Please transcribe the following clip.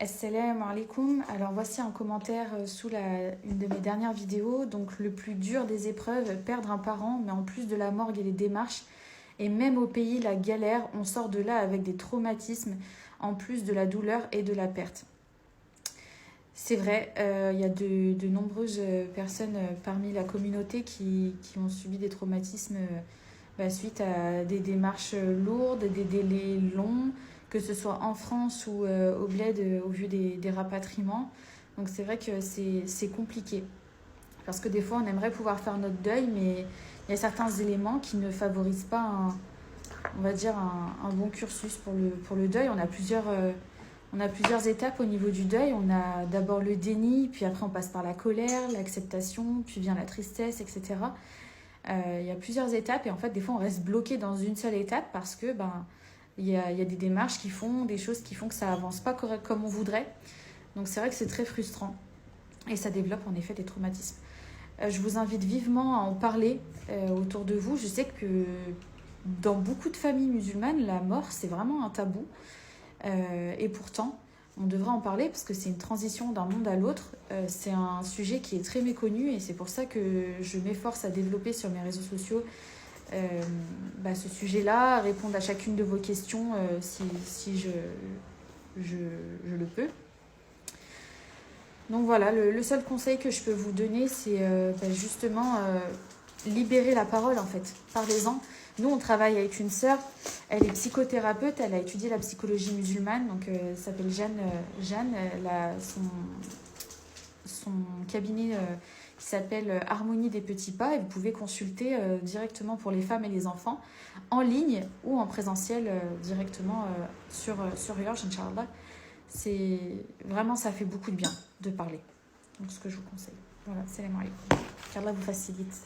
Assalamu alaikum. Alors voici un commentaire sous une de mes dernières vidéos. Donc le plus dur des épreuves, perdre un parent, mais en plus de la morgue et les démarches, et même au pays, la galère, on sort de là avec des traumatismes, en plus de la douleur et de la perte. C'est vrai, il y a de nombreuses personnes parmi la communauté qui ont subi des traumatismes suite à des démarches lourdes, des délais longs, que ce soit en France ou au bled au vu des rapatriements. Donc c'est vrai que c'est compliqué. Parce que des fois, on aimerait pouvoir faire notre deuil, mais il y a certains éléments qui ne favorisent pas un bon cursus pour le deuil. On a plusieurs étapes au niveau du deuil. On a d'abord le déni, puis après on passe par la colère, l'acceptation, puis vient la tristesse, etc. Il y a plusieurs étapes et en fait, des fois, on reste bloqué dans une seule étape parce que il y a des démarches qui font, des choses qui font que ça avance pas correct comme on voudrait. Donc c'est vrai que c'est très frustrant et ça développe en effet des traumatismes. Je vous invite vivement à en parler autour de vous. Je sais que dans beaucoup de familles musulmanes, la mort, c'est vraiment un tabou. Et pourtant, on devrait en parler parce que c'est une transition d'un monde à l'autre. C'est un sujet qui est très méconnu et c'est pour ça que je m'efforce à développer sur mes réseaux sociaux ce sujet-là, à répondre à chacune de vos questions si je le peux. Donc voilà, le seul conseil que je peux vous donner, c'est justement libérer la parole en fait. Parlez-en. Nous, on travaille avec une sœur, elle est psychothérapeute, elle a étudié la psychologie musulmane, donc elle s'appelle Jeanne, elle a son cabinet qui s'appelle Harmonie des Petits Pas et vous pouvez consulter directement pour les femmes et les enfants en ligne ou en présentiel directement sur Urge, Inch'Allah. C'est vraiment, ça fait beaucoup de bien de parler. Donc ce que je vous conseille. Voilà, salam alaikum. Qu'Allah vous facilite.